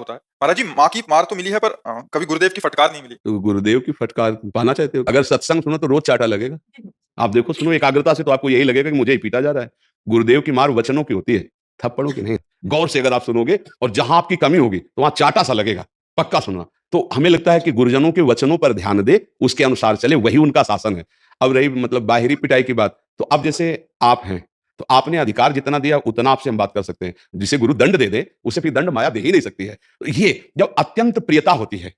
होता है। महाराज जी, माँ की मार तो मिली है पर कभी गुरुदेव की फटकार नहीं मिली। तो गुरुदेव की फटकार पाना चाहते हो? अगर सत्संग सुनो तो रोज चाटा लगेगा। आप देखो, सुनो एकाग्रता से तो आपको यही लगेगा कि मुझे ही पीटा जा रहा है। गुरुदेव की मार वचनों की होती है, थप्पड़ों की नहीं। गौर से अगर आप सुनोगे और जहां आपकी कमी होगी तो वहां चाटा सा लगेगा। पक्का सुनना। तो हमें लगता है कि गुरुजनों के वचनों पर ध्यान दे, उसके अनुसार चले, वही उनका शासन है। अब रही मतलब बाहरी पिटाई की बात, तो अब जैसे आप हैं, तो आपने अधिकार जितना दिया उतना आपसे हम बात कर सकते हैं। जिसे गुरु दंड दे दे, उसे फिर दंड माया दे ही नहीं सकती है। तो ये जब अत्यंत प्रियता होती है,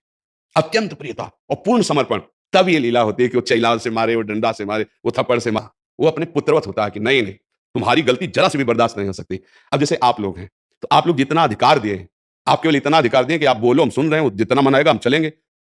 अत्यंत प्रियता और पूर्ण समर्पण, तब ये लीला होती है कि वो चैलाल से मारे, वो डंडा से मारे, वो थप्पड़ से मारे। वो अपने पुत्रवत होता है कि नहीं नहीं, तुम्हारी गलती जरा से भी बर्दाश्त नहीं हो सकती। अब जैसे आप लोग हैं, तो आप लोग जितना अधिकार दिए हैं, आप केवल इतना अधिकार दिए कि आप बोलो, हम सुन रहे हैं, वो जितना मनाएगा हम चलेंगे।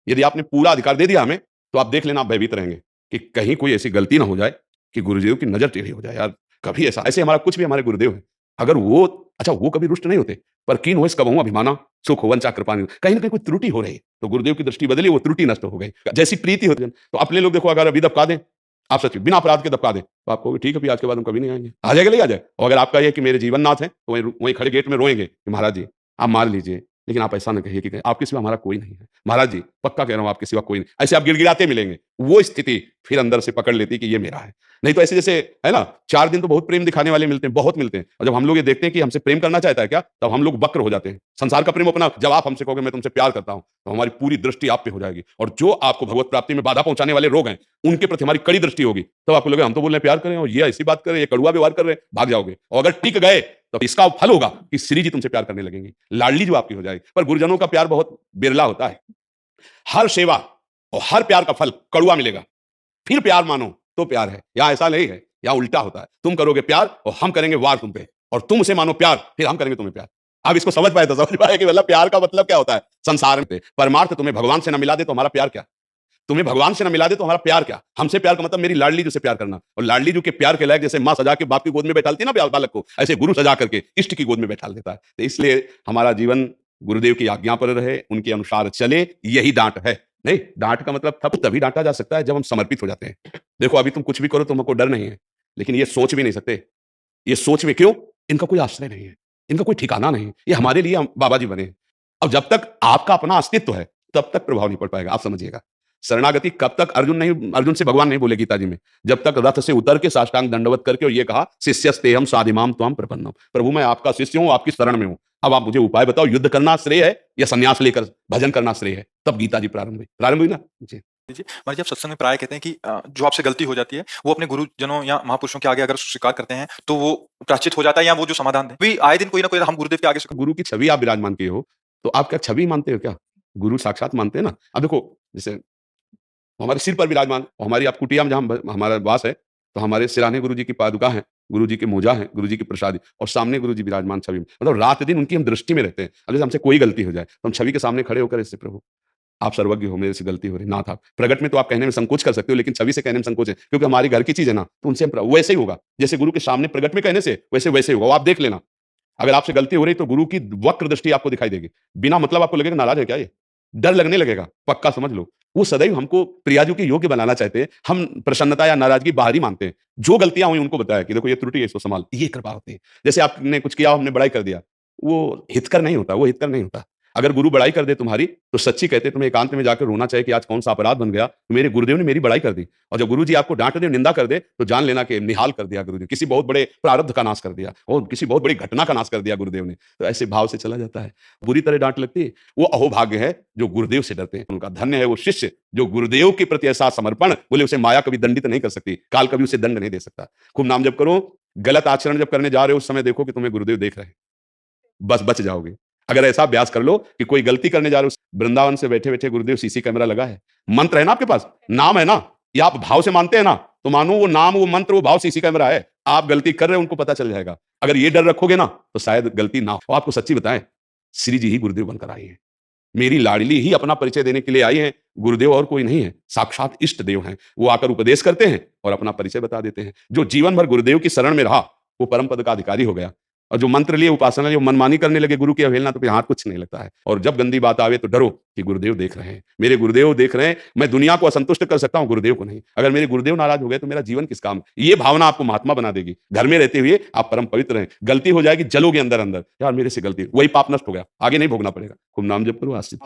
यदि आपने पूरा अधिकार दे दिया हमें, तो आप देख लेना, आप भयभीत रहेंगे कि कहीं कोई ऐसी गलती ना हो जाए कि गुरुदेव की नजर टेढ़ी हो जाए। यार कभी ऐसा, ऐसे हमारा कुछ भी हमारे गुरुदेव है, अगर वो, अच्छा वो कभी रुष्ट नहीं होते, पर कीन हो कबहू अभिमाना सुख हो वंचा कृपा नहीं। कहीं ना कहीं कोई त्रुटि हो रही है, तो गुरुदेव की दृष्टि बदली, वो त्रुटि नष्ट हो गई। जैसी प्रीति होती है, तो अपने लोग देखो, अगर अभी दबका दें, आप सच बिना अपराध के दबका दें, तो आप कहोगे ठीक है, आज के बाद हम कभी नहीं आएंगे। आ जाएगा, ले आ जाए। और अगर आपका ये कि मेरे जीवन नाथ है, तो वहीं वहीं खड़े गेट में रोएंगे कि महाराज जी आप मार लीजिए, लेकिन आप ऐसा ना कहिए कि आपके सिवा हमारा कोई नहीं है। महाराज जी पक्का कह रहा हूं, आपके सिवा कोई नहीं। ऐसे आप गिड़गिड़ाते मिलेंगे, वो स्थिति फिर अंदर से पकड़ लेती कि ये मेरा है। नहीं तो ऐसे जैसे है ना, 4 दिन तो बहुत प्रेम दिखाने वाले मिलते हैं, बहुत मिलते हैं, और जब हम लोग ये देखते हैं कि हमसे प्रेम करना चाहता है क्या, तब हम लोग वक्र हो जाते हैं। संसार का प्रेम अपना, जब आप हमसे कहोगे मैं तुमसे प्यार करता हूं, तो हमारी पूरी दृष्टि आप पे हो जाएगी, और जो आपको भगवत प्राप्ति में बाधा पहुंचाने वाले रोग हैं, उनके प्रति हमारी कड़ी दृष्टि होगी। तब आपको लगेगा हम तो बोल रहे हैं प्यार करें, और ये ऐसी बात करें, ये कड़ुआ व्यवहार कर रहे हैं, भाग जाओगे। और अगर टिक गए तो इसका फल होगा कि श्री जी तुमसे प्यार करने लगेंगी, लाडली जो आपकी हो जाएगी। पर गुरुजनों का प्यार बहुत बिरला होता है। हर सेवा और हर प्यार का फल कड़ुआ मिलेगा, फिर प्यार मानो तो प्यार है। या ऐसा नहीं है, या उल्टा होता है, तुम करोगे प्यार और हम करेंगे वार तुम पे, और तुम उसे मानो प्यार, फिर हम करेंगे तुम्हें प्यार। आप इसको समझ पाए तो समझ पाए कि मतलब प्यार का मतलब क्या होता है संसार में। परमार्थ तुम्हें भगवान से न मिला दे तो हमारा प्यार क्या, तुम्हें भगवान से न मिला दे तो हमारा प्यार क्या। हमसे प्यार का मतलब मेरी लाडली जो से प्यार करना, और लाडली जो के प्यार के लायक जैसे माँ सजा के बाप की गोद में बैठालती है ना बालक को, ऐसे गुरु सजा करके इष्ट की गोद में बैठाल देता है। तो इसलिए हमारा जीवन गुरुदेव की आज्ञा पर रहे, उनके अनुसार चले, यही डांट है। नहीं, डांट का मतलब तब तभी डांटा जा सकता है जब हम समर्पित हो जाते हैं। देखो अभी तुम कुछ भी करो तो हमको डर नहीं है, लेकिन ये सोच भी नहीं सकते। ये सोच में क्यों, इनका कोई आश्रय नहीं है, इनका कोई ठिकाना नहीं है, ये हमारे लिए हम बाबा जी बने हैं। अब जब तक आपका अपना अस्तित्व है, तब तक प्रभाव नहीं पड़ पाएगा। आप समझिएगा, शरणागति कब तक, अर्जुन से भगवान नहीं बोले गीता जी में, जब तक रथ से उतर के साष्टांग दंडवत करके और ये कहा शिष्यस्तेहम साधिमाम त्वाम प्रपन्नम, प्रभु मैं आपका शिष्य हूं, आपकी शरण में हूं। अब आप मुझे उपाय बताओ, युद्ध करना श्रेय है या संन्यास लेकर भजन करना श्रेय है। तब गीता जी प्रारंभ हुई ना जी। जी महाराज जी, आप सत्संग में प्राय कहते हैं कि जो आपसे गलती हो जाती है वो अपने गुरुजनों या महापुरुषों के आगे अगर स्वीकार करते हैं तो वो प्रायश्चित हो जाता है, या वो जो समाधान दें। भी आए दिन कोई ना कोई हम गुरुदेव के आगे गुरु की छवि आप विराजमान किए हो, तो आप क्या छवि मानते हो क्या, गुरु साक्षात मानते हैं ना। अब देखो जैसे हमारे सिर पर विराजमान, हमारी आप कुटिया में जहाँ हमारा वास है, तो हमारे सिराने गुरु जी की पादुका है, गुरु जी के मोजा है, गुरु जी की प्रसादी, और सामने गुरु जी विराजमान छवि में, मतलब रात दिन उनकी हम दृष्टि में रहते हैं। अब जैसे हमसे कोई गलती हो जाए तो हम छवि के सामने खड़े होकर इससे प्रभु आप सर्वज्ञ हो, मेरे से गलती हो रही नाथ। आप प्रगट में तो आप कहने में संकोच कर सकते हो, लेकिन छवि से कहने में संकोच है, क्योंकि हमारी घर की चीज है ना, तो उनसे वैसे ही होगा जैसे गुरु के सामने प्रगट में कहने से वैसे वैसे होगा। वो आप देख लेना, अगर आपसे गलती हो रही तो गुरु की वक्र दृष्टि आपको दिखाई देगी, बिना मतलब आपको लगेगा नाराज है क्या, ये डर लगने लगेगा। पक्का समझ लो, वो सदैव हमको प्रियाजू के योग्य बनाना चाहते हैं। हम प्रसन्नता या नाराजगी बाहरी मानते हैं, जो गलतियां हुई उनको बताया कि देखो ये त्रुटि है, इसको संभाल, ये कृपा होती है। जैसे आपने कुछ किया, हमने बड़ाई कर दिया, वो हितकर नहीं होता, वो हितकर नहीं होता। अगर गुरु बड़ाई कर दे तुम्हारी, तो सच्ची कहते तुम्हें एकांत में जाकर रोना चाहिए कि आज कौन सा अपराध बन गया, तो मेरे गुरुदेव ने मेरी बड़ाई कर दी। और जब गुरु जी आपको डांट दे, निंदा कर दे, तो जान लेना कि निहाल कर दिया गुरु जी, किसी बहुत बड़े प्रारब्ध का नाश कर दिया, और किसी बहुत बड़ी घटना का नाश कर दिया गुरुदेव ने। तो ऐसे भाव से चला जाता है, बुरी तरह डांट लगती है। वो अहोभाग्य है जो गुरुदेव से डरते हैं, उनका धन्य है वो शिष्य जो गुरुदेव के प्रति ऐसा समर्पण, बोले उसे माया कभी दंडित नहीं कर सकती, काल कभी उसे दंड नहीं दे सकता। खूब नाम जप करो, गलत आचरण जब करने जा रहे हो उस समय देखो कि तुम्हें गुरुदेव देख रहे हैं, बस बच जाओगे। अगर ऐसा अभ्यास कर लो कि कोई गलती करने जा रहे हो, वृंदावन से बैठे बैठे गुरुदेव सीसी कैमरा लगा है, मंत्र है ना आपके पास, नाम है ना, या आप भाव से मानते हैं ना, तो मानो वो नाम, वो मंत्र, वो भाव सीसी कैमरा है। आप गलती कर रहे हैं उनको पता चल जाएगा। अगर ये डर रखोगे ना तो शायद गलती ना हो। आपको सच्ची बताएं, श्री जी ही गुरुदेव बनकर आई है, मेरी लाडली ही अपना परिचय देने के लिए आई है। गुरुदेव और कोई नहीं है, साक्षात इष्ट देव हैं। वो आकर उपदेश करते हैं और अपना परिचय बता देते हैं। जो जीवन भर गुरुदेव की शरण में रहा वो परम पद का अधिकारी हो गया। और जो मंत्र लिए उपासना लिए मनमानी करने लगे गुरु की अवहेलना, तो फिर हाथ कुछ नहीं लगता है। और जब गंदी बात आवे तो डरो कि गुरुदेव देख रहे हैं, मेरे गुरुदेव देख रहे हैं, मैं दुनिया को असंतुष्ट कर सकता हूं, गुरुदेव को नहीं। अगर मेरे गुरुदेव नाराज हो गए तो मेरा जीवन किस काम? ये भावना आपको महात्मा बना देगी। घर में रहते हुए आप परम पवित्र हैं, गलती हो जाएगी जलोगे अंदर अंदर, यार मेरे से गलती, वही पाप नष्ट हो गया, आगे नहीं भोगना पड़ेगा। खूब नाम जप करो, आज से